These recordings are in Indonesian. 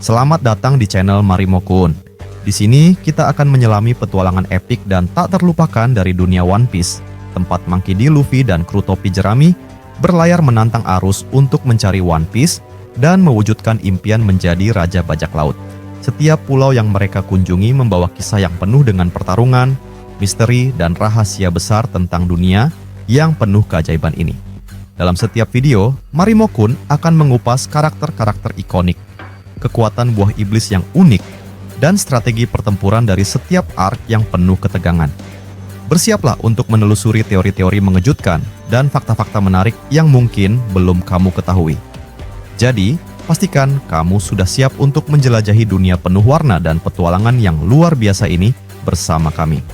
Selamat datang di channel Marimo-kun. Di sini kita akan menyelami petualangan epik dan tak terlupakan dari dunia One Piece, tempat Monkey D. Luffy dan kru topi jerami berlayar menantang arus untuk mencari One Piece dan mewujudkan impian menjadi Raja Bajak Laut. Setiap pulau yang mereka kunjungi membawa kisah yang penuh dengan pertarungan, misteri, dan rahasia besar tentang dunia yang penuh keajaiban ini. Dalam setiap video, Marimo-kun akan mengupas karakter-karakter ikonik, kekuatan buah iblis yang unik, dan strategi pertempuran dari setiap arc yang penuh ketegangan. Bersiaplah untuk menelusuri teori-teori mengejutkan dan fakta-fakta menarik yang mungkin belum kamu ketahui. Jadi, pastikan kamu sudah siap untuk menjelajahi dunia penuh warna dan petualangan yang luar biasa ini bersama kami.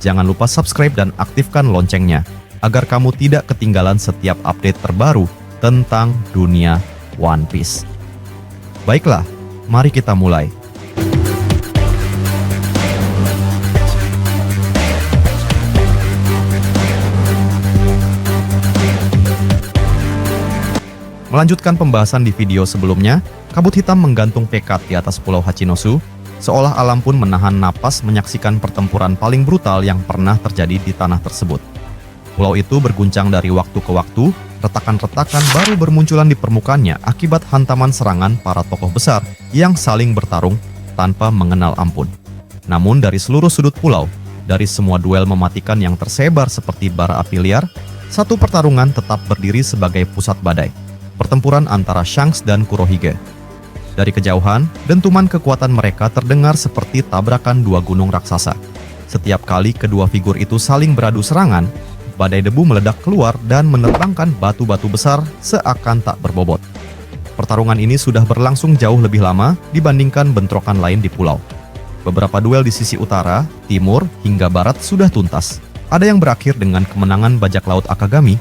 Jangan lupa subscribe dan aktifkan loncengnya, agar kamu tidak ketinggalan setiap update terbaru tentang dunia One Piece. Baiklah, mari kita mulai. Melanjutkan pembahasan di video sebelumnya, kabut hitam menggantung pekat di atas Pulau Hachinosu, seolah alam pun menahan napas menyaksikan pertempuran paling brutal yang pernah terjadi di tanah tersebut. Pulau itu berguncang dari waktu ke waktu, retakan-retakan baru bermunculan di permukaannya akibat hantaman serangan para tokoh besar yang saling bertarung tanpa mengenal ampun. Namun dari seluruh sudut pulau, dari semua duel mematikan yang tersebar seperti bara api liar, satu pertarungan tetap berdiri sebagai pusat badai. Pertempuran antara Shanks dan Kurohige. Dari kejauhan, dentuman kekuatan mereka terdengar seperti tabrakan dua gunung raksasa. Setiap kali kedua figur itu saling beradu serangan, badai debu meledak keluar dan menerbangkan batu-batu besar seakan tak berbobot. Pertarungan ini sudah berlangsung jauh lebih lama dibandingkan bentrokan lain di pulau. Beberapa duel di sisi utara, timur, hingga barat sudah tuntas. Ada yang berakhir dengan kemenangan bajak laut Akagami,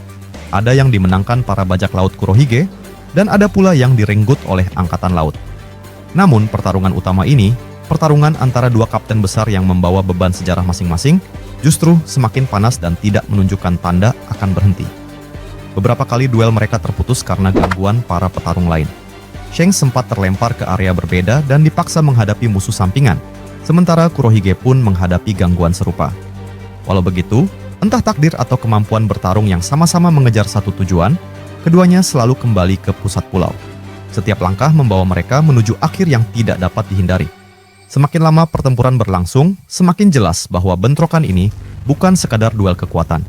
ada yang dimenangkan para bajak laut Kurohige, dan ada pula yang direnggut oleh Angkatan Laut. Namun pertarungan utama ini, pertarungan antara dua kapten besar yang membawa beban sejarah masing-masing, justru semakin panas dan tidak menunjukkan tanda akan berhenti. Beberapa kali duel mereka terputus karena gangguan para petarung lain. Shanks sempat terlempar ke area berbeda dan dipaksa menghadapi musuh sampingan, sementara Kurohige pun menghadapi gangguan serupa. Walau begitu, entah takdir atau kemampuan bertarung yang sama-sama mengejar satu tujuan, keduanya selalu kembali ke pusat pulau. Setiap langkah membawa mereka menuju akhir yang tidak dapat dihindari. Semakin lama pertempuran berlangsung, semakin jelas bahwa bentrokan ini bukan sekadar duel kekuatan,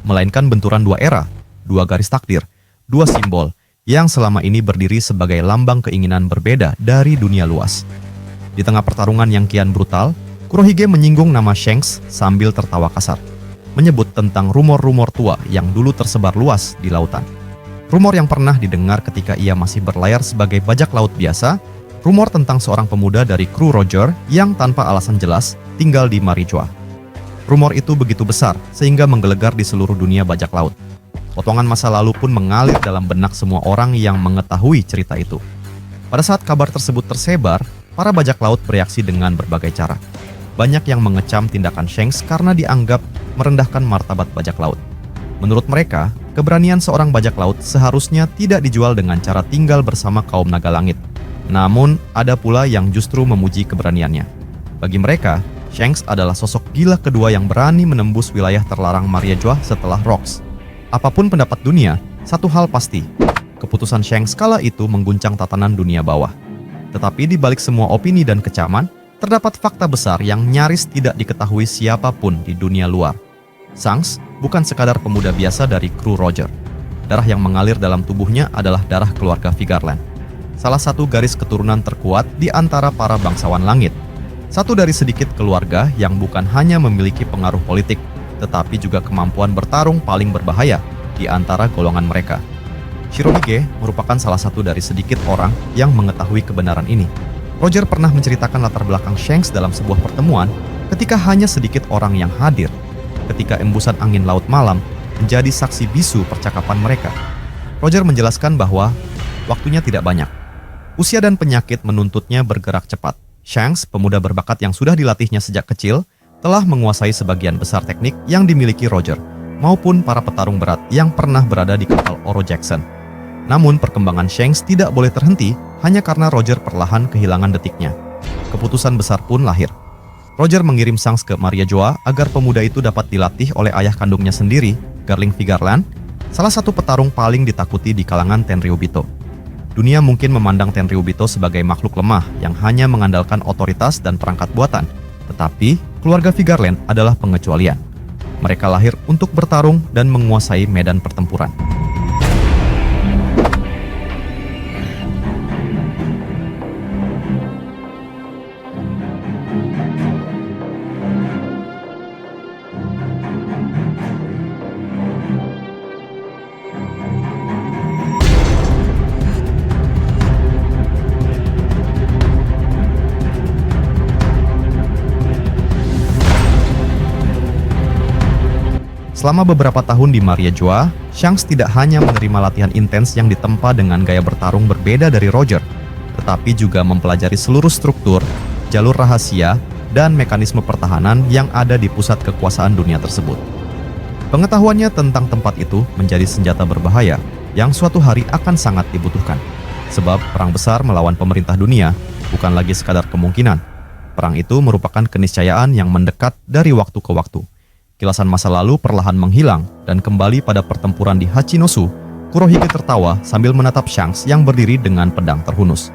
melainkan benturan dua era, dua garis takdir, dua simbol yang selama ini berdiri sebagai lambang keinginan berbeda dari dunia luas. Di tengah pertarungan yang kian brutal, Kurohige menyinggung nama Shanks sambil tertawa kasar, menyebut tentang rumor-rumor tua yang dulu tersebar luas di lautan. Rumor yang pernah didengar ketika ia masih berlayar sebagai bajak laut biasa, rumor tentang seorang pemuda dari kru Roger yang tanpa alasan jelas tinggal di Marijoa. Rumor itu begitu besar sehingga menggelegar di seluruh dunia bajak laut. Potongan masa lalu pun mengalir dalam benak semua orang yang mengetahui cerita itu. Pada saat kabar tersebut tersebar, para bajak laut bereaksi dengan berbagai cara. Banyak yang mengecam tindakan Shanks karena dianggap merendahkan martabat bajak laut. Menurut mereka, keberanian seorang bajak laut seharusnya tidak dijual dengan cara tinggal bersama kaum naga langit. Namun, ada pula yang justru memuji keberaniannya. Bagi mereka, Shanks adalah sosok gila kedua yang berani menembus wilayah terlarang Marijoa setelah Rocks. Apapun pendapat dunia, satu hal pasti, keputusan Shanks kala itu mengguncang tatanan dunia bawah. Tetapi di balik semua opini dan kecaman, terdapat fakta besar yang nyaris tidak diketahui siapapun di dunia luar. Shanks bukan sekadar pemuda biasa dari kru Roger. Darah yang mengalir dalam tubuhnya adalah darah keluarga Vigarland. Salah satu garis keturunan terkuat di antara para bangsawan langit. Satu dari sedikit keluarga yang bukan hanya memiliki pengaruh politik, tetapi juga kemampuan bertarung paling berbahaya di antara golongan mereka. Shirohige merupakan salah satu dari sedikit orang yang mengetahui kebenaran ini. Roger pernah menceritakan latar belakang Shanks dalam sebuah pertemuan ketika hanya sedikit orang yang hadir, ketika embusan angin laut malam menjadi saksi bisu percakapan mereka. Roger menjelaskan bahwa waktunya tidak banyak. Usia dan penyakit menuntutnya bergerak cepat. Shanks, pemuda berbakat yang sudah dilatihnya sejak kecil, telah menguasai sebagian besar teknik yang dimiliki Roger, maupun para petarung berat yang pernah berada di kapal Oro Jackson. Namun perkembangan Shanks tidak boleh terhenti hanya karena Roger perlahan kehilangan detiknya. Keputusan besar pun lahir. Roger mengirim Shanks ke Maria Joa agar pemuda itu dapat dilatih oleh ayah kandungnya sendiri, Garling Vigarland, salah satu petarung paling ditakuti di kalangan Tenryubito. Dunia mungkin memandang Tenryubito sebagai makhluk lemah yang hanya mengandalkan otoritas dan perangkat buatan, tetapi keluarga Vigarland adalah pengecualian. Mereka lahir untuk bertarung dan menguasai medan pertempuran. Selama beberapa tahun di Maria Joa, Shanks tidak hanya menerima latihan intens yang ditempa dengan gaya bertarung berbeda dari Roger, tetapi juga mempelajari seluruh struktur, jalur rahasia, dan mekanisme pertahanan yang ada di pusat kekuasaan dunia tersebut. Pengetahuannya tentang tempat itu menjadi senjata berbahaya yang suatu hari akan sangat dibutuhkan. Sebab perang besar melawan pemerintah dunia bukan lagi sekadar kemungkinan. Perang itu merupakan keniscayaan yang mendekat dari waktu ke waktu. Kilasan masa lalu perlahan menghilang dan kembali pada pertempuran di Hachinosu. Kurohige tertawa sambil menatap Shanks yang berdiri dengan pedang terhunus.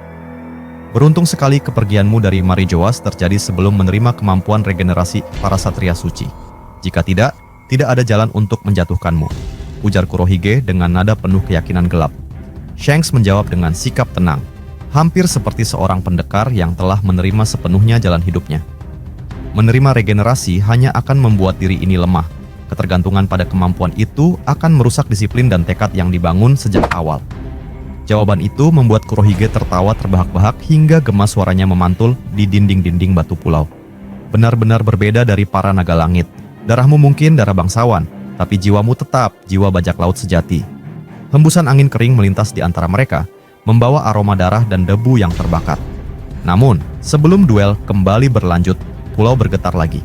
Beruntung sekali kepergianmu dari Marijoas terjadi sebelum menerima kemampuan regenerasi para satria suci. Jika tidak ada jalan untuk menjatuhkanmu, ujar Kurohige dengan nada penuh keyakinan gelap. Shanks menjawab dengan sikap tenang, hampir seperti seorang pendekar yang telah menerima sepenuhnya jalan hidupnya. Menerima regenerasi hanya akan membuat diri ini lemah. Ketergantungan pada kemampuan itu akan merusak disiplin dan tekad yang dibangun sejak awal. Jawaban itu membuat Kurohige tertawa terbahak-bahak hingga gema suaranya memantul di dinding-dinding batu pulau. Benar-benar berbeda dari para naga langit. Darahmu mungkin darah bangsawan, tapi jiwamu tetap jiwa bajak laut sejati. Hembusan angin kering melintas di antara mereka, membawa aroma darah dan debu yang terbakar. Namun, sebelum duel kembali berlanjut, pulau bergetar lagi.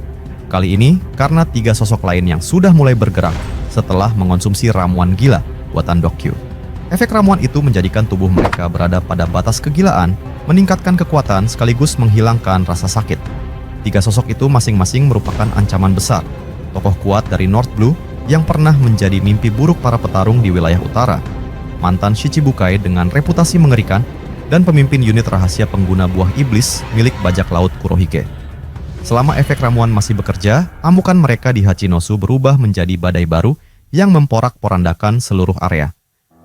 Kali ini karena 3 sosok lain yang sudah mulai bergerak setelah mengonsumsi ramuan gila buatan Dokyu. Efek ramuan itu menjadikan tubuh mereka berada pada batas kegilaan, meningkatkan kekuatan sekaligus menghilangkan rasa sakit. 3 sosok itu masing-masing merupakan ancaman besar. Tokoh kuat dari North Blue yang pernah menjadi mimpi buruk para petarung di wilayah utara, mantan Shichibukai dengan reputasi mengerikan, dan pemimpin unit rahasia pengguna buah iblis milik bajak laut Kurohige. Selama efek ramuan masih bekerja, amukan mereka di Hachinosu berubah menjadi badai baru yang memporak-porandakan seluruh area.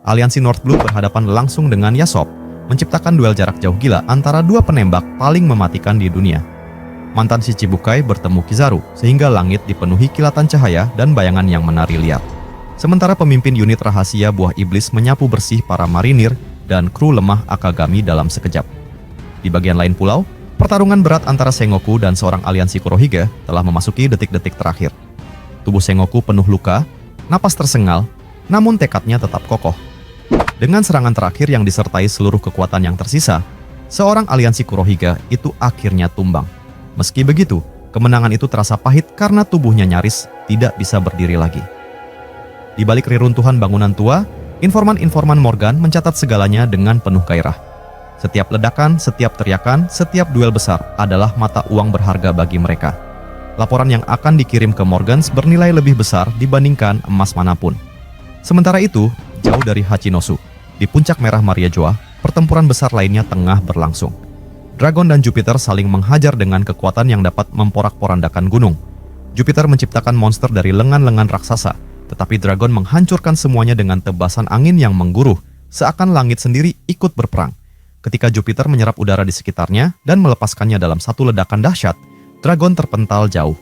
Aliansi North Blue berhadapan langsung dengan Yasop, menciptakan duel jarak jauh gila antara 2 penembak paling mematikan di dunia. Mantan Shichibukai bertemu Kizaru, sehingga langit dipenuhi kilatan cahaya dan bayangan yang menari liar. Sementara pemimpin unit rahasia buah iblis menyapu bersih para marinir dan kru lemah Akagami dalam sekejap. Di bagian lain pulau, pertarungan berat antara Sengoku dan seorang aliansi Kurohige telah memasuki detik-detik terakhir. Tubuh Sengoku penuh luka, napas tersengal, namun tekadnya tetap kokoh. Dengan serangan terakhir yang disertai seluruh kekuatan yang tersisa, seorang aliansi Kurohige itu akhirnya tumbang. Meski begitu, kemenangan itu terasa pahit karena tubuhnya nyaris tidak bisa berdiri lagi. Di balik reruntuhan bangunan tua, informan-informan Morgan mencatat segalanya dengan penuh gairah. Setiap ledakan, setiap teriakan, setiap duel besar adalah mata uang berharga bagi mereka. Laporan yang akan dikirim ke Morgans bernilai lebih besar dibandingkan emas manapun. Sementara itu, jauh dari Hachinosu, di puncak merah Maria Joa, pertempuran besar lainnya tengah berlangsung. Dragon dan Jupiter saling menghajar dengan kekuatan yang dapat memporak-porandakan gunung. Jupiter menciptakan monster dari lengan-lengan raksasa, tetapi Dragon menghancurkan semuanya dengan tebasan angin yang mengguruh, seakan langit sendiri ikut berperang. Ketika Jupiter menyerap udara di sekitarnya dan melepaskannya dalam satu ledakan dahsyat, Dragon terpental jauh.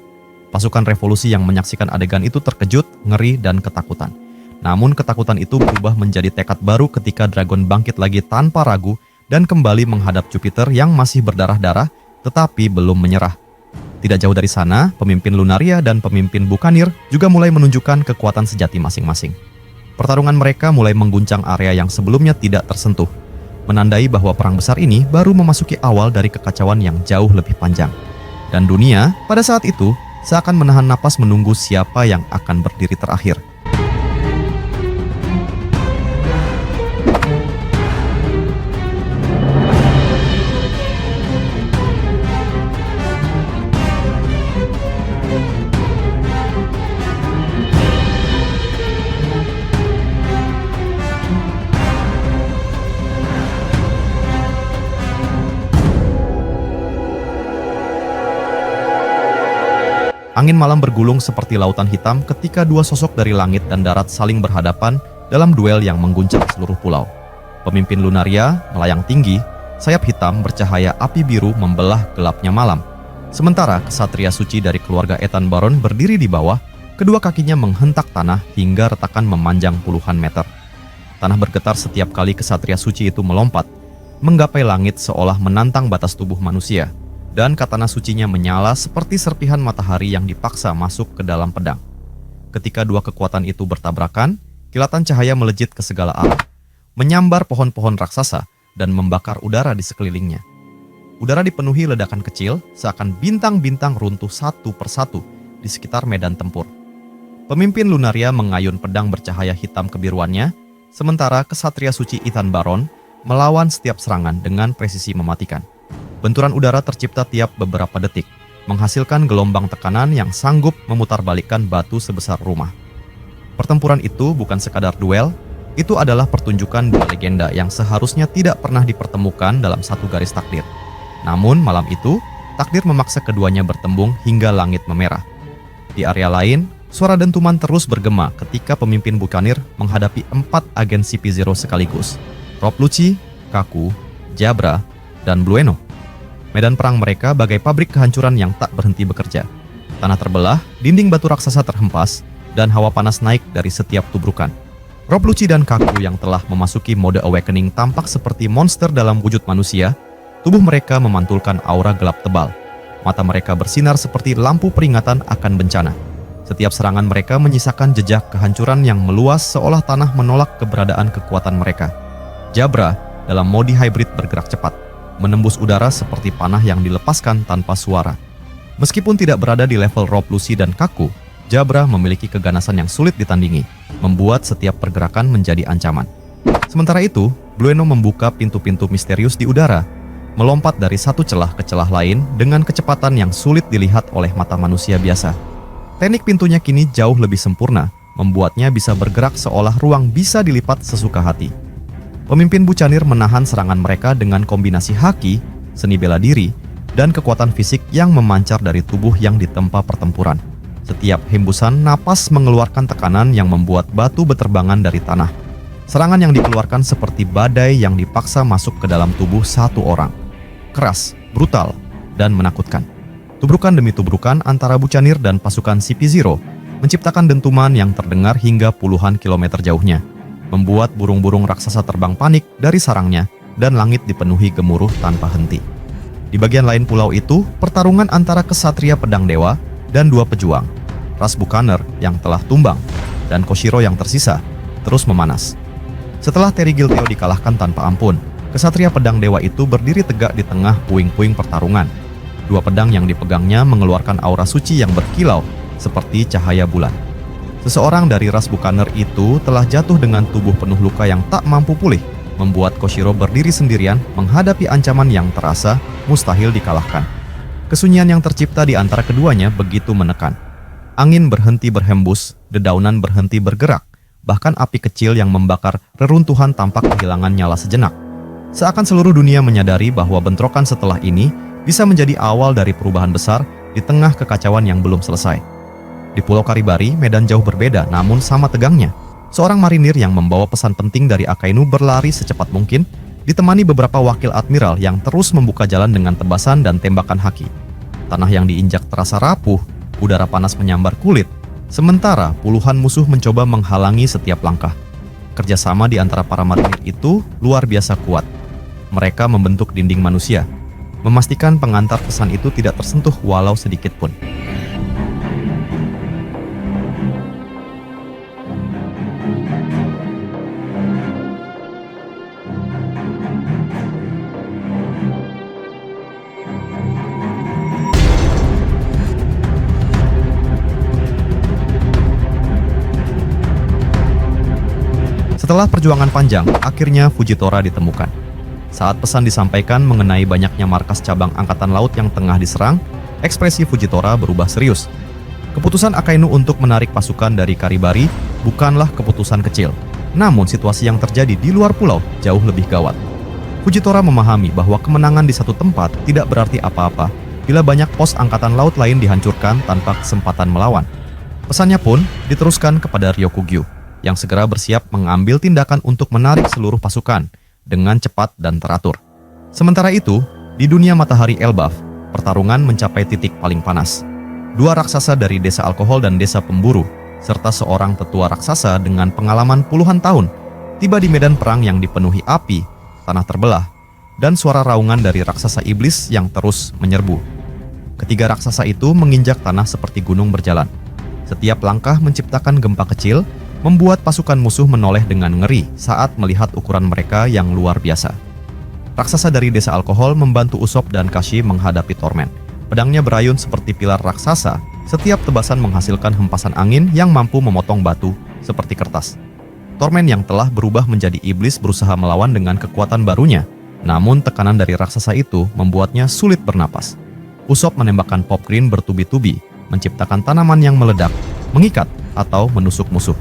Pasukan revolusi yang menyaksikan adegan itu terkejut, ngeri, dan ketakutan. Namun ketakutan itu berubah menjadi tekad baru ketika Dragon bangkit lagi tanpa ragu dan kembali menghadap Jupiter yang masih berdarah-darah tetapi belum menyerah. Tidak jauh dari sana, pemimpin Lunaria dan pemimpin Bukanir juga mulai menunjukkan kekuatan sejati masing-masing. Pertarungan mereka mulai mengguncang area yang sebelumnya tidak tersentuh, menandai bahwa perang besar ini baru memasuki awal dari kekacauan yang jauh lebih panjang. Dan dunia pada saat itu seakan menahan napas menunggu siapa yang akan berdiri terakhir. Angin malam bergulung seperti lautan hitam ketika dua sosok dari langit dan darat saling berhadapan dalam duel yang mengguncang seluruh pulau. Pemimpin Lunaria melayang tinggi, sayap hitam bercahaya api biru membelah gelapnya malam. Sementara kesatria suci dari keluarga Ethan Baron berdiri di bawah, kedua kakinya menghentak tanah hingga retakan memanjang puluhan meter. Tanah bergetar setiap kali kesatria suci itu melompat, menggapai langit seolah menantang batas tubuh manusia. Dan katana sucinya menyala seperti serpihan matahari yang dipaksa masuk ke dalam pedang. Ketika dua kekuatan itu bertabrakan, kilatan cahaya melejit ke segala arah, menyambar pohon-pohon raksasa dan membakar udara di sekelilingnya. Udara dipenuhi ledakan kecil, seakan bintang-bintang runtuh satu persatu di sekitar medan tempur. Pemimpin Lunaria mengayun pedang bercahaya hitam kebiruannya, sementara kesatria suci Ethan Baron melawan setiap serangan dengan presisi mematikan. Benturan udara tercipta tiap beberapa detik, menghasilkan gelombang tekanan yang sanggup memutarbalikkan batu sebesar rumah. Pertempuran itu bukan sekadar duel, itu adalah pertunjukan dua legenda yang seharusnya tidak pernah dipertemukan dalam satu garis takdir. Namun malam itu, takdir memaksa keduanya bertembung hingga langit memerah. Di area lain, suara dentuman terus bergema ketika pemimpin Buccaneer menghadapi 4 agen CP0 sekaligus. Rob Lucci, Kaku, Jabra, dan Blueno. Medan perang mereka bagai pabrik kehancuran yang tak berhenti bekerja. Tanah terbelah, dinding batu raksasa terhempas, dan hawa panas naik dari setiap tubrukan. Rob Lucci dan Kaku yang telah memasuki mode awakening tampak seperti monster dalam wujud manusia. Tubuh mereka memantulkan aura gelap tebal. Mata mereka bersinar seperti lampu peringatan akan bencana. Setiap serangan mereka menyisakan jejak kehancuran yang meluas seolah tanah menolak keberadaan kekuatan mereka. Jabra dalam mode hybrid bergerak cepat, menembus udara seperti panah yang dilepaskan tanpa suara. Meskipun tidak berada di level Rob Lucci dan Kaku, Jabra memiliki keganasan yang sulit ditandingi, membuat setiap pergerakan menjadi ancaman. Sementara itu, Blueno membuka pintu-pintu misterius di udara, melompat dari satu celah ke celah lain dengan kecepatan yang sulit dilihat oleh mata manusia biasa. Teknik pintunya kini jauh lebih sempurna, membuatnya bisa bergerak seolah ruang bisa dilipat sesuka hati. Pemimpin Buccaneer menahan serangan mereka dengan kombinasi haki, seni bela diri, dan kekuatan fisik yang memancar dari tubuh yang ditempa pertempuran. Setiap hembusan napas mengeluarkan tekanan yang membuat batu beterbangan dari tanah. Serangan yang dikeluarkan seperti badai yang dipaksa masuk ke dalam tubuh satu orang. Keras, brutal, dan menakutkan. Tubrukan demi tubrukan antara Buccaneer dan pasukan CP0 menciptakan dentuman yang terdengar hingga puluhan kilometer jauhnya, membuat burung-burung raksasa terbang panik dari sarangnya dan langit dipenuhi gemuruh tanpa henti. Di bagian lain pulau itu, pertarungan antara kesatria pedang dewa dan dua pejuang, ras Buccaneer yang telah tumbang dan Koshiro yang tersisa, terus memanas. Setelah Terry Gilteo dikalahkan tanpa ampun, kesatria pedang dewa itu berdiri tegak di tengah puing-puing pertarungan. Dua pedang yang dipegangnya mengeluarkan aura suci yang berkilau seperti cahaya bulan. Seseorang dari ras Buccaneer itu telah jatuh dengan tubuh penuh luka yang tak mampu pulih, membuat Koshiro berdiri sendirian menghadapi ancaman yang terasa mustahil dikalahkan. Kesunyian yang tercipta di antara keduanya begitu menekan. Angin berhenti berhembus, dedaunan berhenti bergerak, bahkan api kecil yang membakar reruntuhan tampak kehilangan nyala sejenak. Seakan seluruh dunia menyadari bahwa bentrokan setelah ini bisa menjadi awal dari perubahan besar di tengah kekacauan yang belum selesai. Di Pulau Karibari, medan jauh berbeda namun sama tegangnya. Seorang marinir yang membawa pesan penting dari Akainu berlari secepat mungkin, ditemani beberapa wakil admiral yang terus membuka jalan dengan tebasan dan tembakan haki. Tanah yang diinjak terasa rapuh, udara panas menyambar kulit, sementara puluhan musuh mencoba menghalangi setiap langkah. Kerjasama di antara para marinir itu luar biasa kuat. Mereka membentuk dinding manusia, memastikan pengantar pesan itu tidak tersentuh walau sedikit pun. Setelah perjuangan panjang, akhirnya Fujitora ditemukan. Saat pesan disampaikan mengenai banyaknya markas cabang angkatan laut yang tengah diserang, ekspresi Fujitora berubah serius. Keputusan Akainu untuk menarik pasukan dari Karibari bukanlah keputusan kecil, namun situasi yang terjadi di luar pulau jauh lebih gawat. Fujitora memahami bahwa kemenangan di satu tempat tidak berarti apa-apa bila banyak pos angkatan laut lain dihancurkan tanpa kesempatan melawan. Pesannya pun diteruskan kepada Ryokugyu, yang segera bersiap mengambil tindakan untuk menarik seluruh pasukan dengan cepat dan teratur. Sementara itu, di dunia matahari Elbaf, pertarungan mencapai titik paling panas. Dua raksasa dari desa alkohol dan desa pemburu, serta seorang tetua raksasa dengan pengalaman puluhan tahun, tiba di medan perang yang dipenuhi api, tanah terbelah, dan suara raungan dari raksasa iblis yang terus menyerbu. Ketiga raksasa itu menginjak tanah seperti gunung berjalan. Setiap langkah menciptakan gempa kecil, membuat pasukan musuh menoleh dengan ngeri saat melihat ukuran mereka yang luar biasa. Raksasa dari desa alkohol membantu Usopp dan Kashi menghadapi Torment. Pedangnya berayun seperti pilar raksasa, setiap tebasan menghasilkan hempasan angin yang mampu memotong batu seperti kertas. Torment yang telah berubah menjadi iblis berusaha melawan dengan kekuatan barunya, namun tekanan dari raksasa itu membuatnya sulit bernapas. Usopp menembakkan Pop Green bertubi-tubi, menciptakan tanaman yang meledak, mengikat, atau menusuk musuh.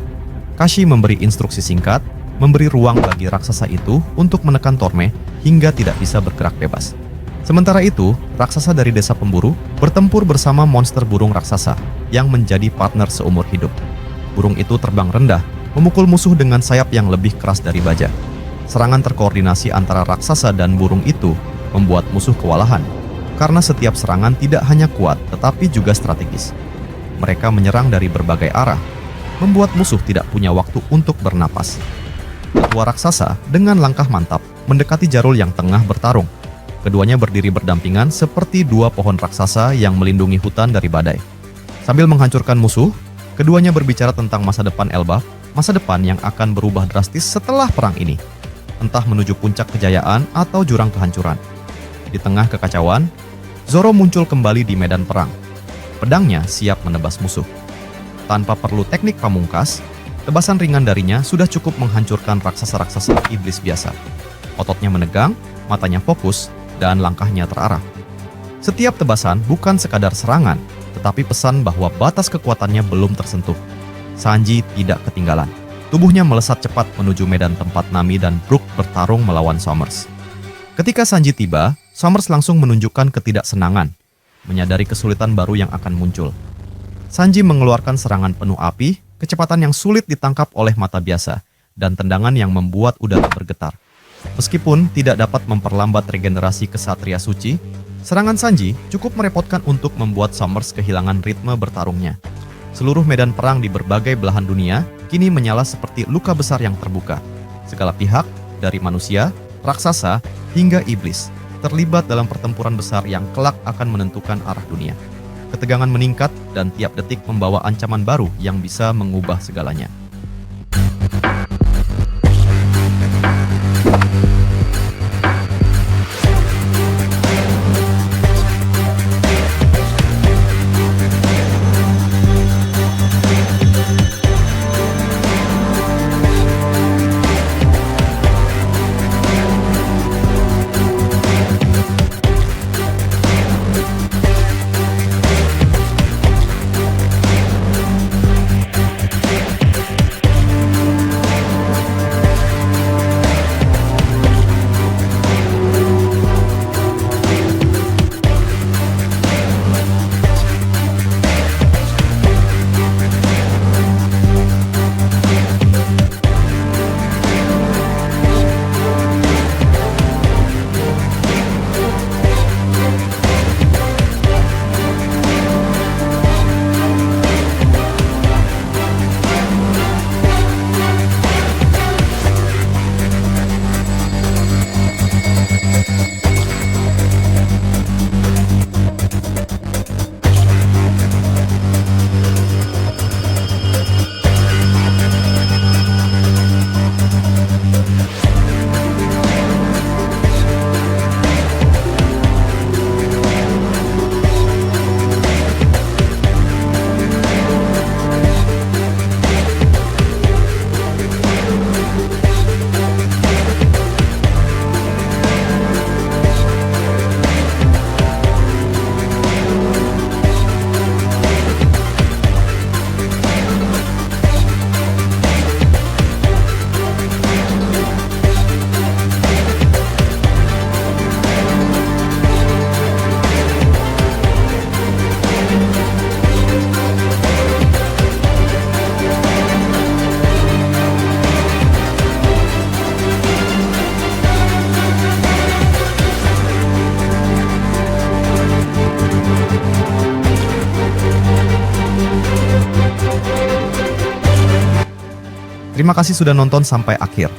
Kashi memberi instruksi singkat, memberi ruang bagi raksasa itu untuk menekan Torment hingga tidak bisa bergerak bebas. Sementara itu, raksasa dari desa pemburu bertempur bersama monster burung raksasa yang menjadi partner seumur hidup. Burung itu terbang rendah, memukul musuh dengan sayap yang lebih keras dari baja. Serangan terkoordinasi antara raksasa dan burung itu membuat musuh kewalahan, karena setiap serangan tidak hanya kuat tetapi juga strategis. Mereka menyerang dari berbagai arah, membuat musuh tidak punya waktu untuk bernapas. Tetua raksasa dengan langkah mantap mendekati Jarul yang tengah bertarung. Keduanya berdiri berdampingan seperti dua pohon raksasa yang melindungi hutan dari badai. Sambil menghancurkan musuh, keduanya berbicara tentang masa depan Elbaf, masa depan yang akan berubah drastis setelah perang ini. Entah menuju puncak kejayaan atau jurang kehancuran. Di tengah kekacauan, Zoro muncul kembali di medan perang. Pedangnya siap menebas musuh. Tanpa perlu teknik pamungkas, tebasan ringan darinya sudah cukup menghancurkan raksasa-raksasa iblis biasa. Ototnya menegang, matanya fokus, dan langkahnya terarah. Setiap tebasan bukan sekadar serangan, tetapi pesan bahwa batas kekuatannya belum tersentuh. Sanji tidak ketinggalan. Tubuhnya melesat cepat menuju medan tempat Nami dan Brook bertarung melawan Summers. Ketika Sanji tiba, Summers langsung menunjukkan ketidaksenangan, menyadari kesulitan baru yang akan muncul. Sanji mengeluarkan serangan penuh api, kecepatan yang sulit ditangkap oleh mata biasa, dan tendangan yang membuat udara bergetar. Meskipun tidak dapat memperlambat regenerasi kesatria suci, serangan Sanji cukup merepotkan untuk membuat Summers kehilangan ritme bertarungnya. Seluruh medan perang di berbagai belahan dunia kini menyala seperti luka besar yang terbuka. Segala pihak, dari manusia, raksasa, hingga iblis, terlibat dalam pertempuran besar yang kelak akan menentukan arah dunia. Ketegangan meningkat dan tiap detik membawa ancaman baru yang bisa mengubah segalanya. Terima kasih sudah nonton sampai akhir.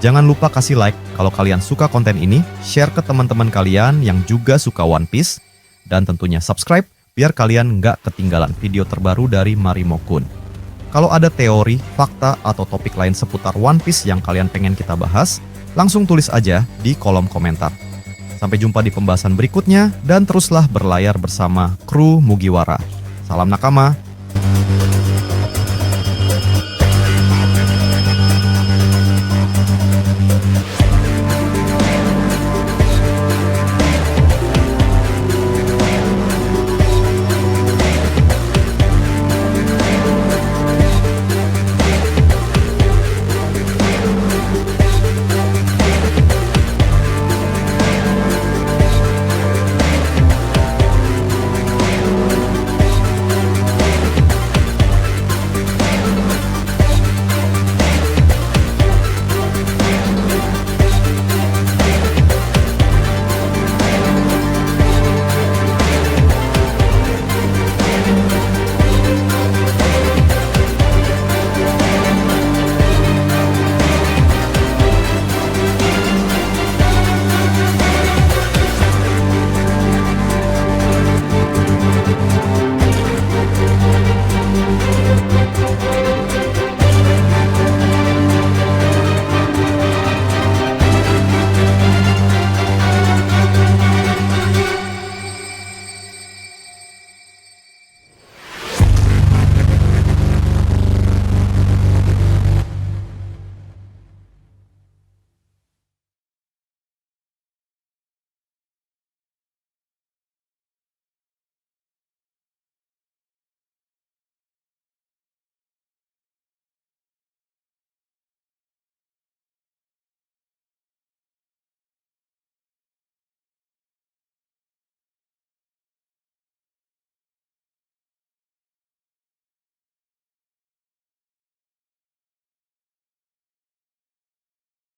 Jangan lupa kasih like kalau kalian suka konten ini, share ke teman-teman kalian yang juga suka One Piece, dan tentunya subscribe biar kalian nggak ketinggalan video terbaru dari Marimo Kun. Kalau ada teori, fakta, atau topik lain seputar One Piece yang kalian pengen kita bahas, langsung tulis aja di kolom komentar. Sampai jumpa di pembahasan berikutnya, dan teruslah berlayar bersama kru Mugiwara. Salam nakama.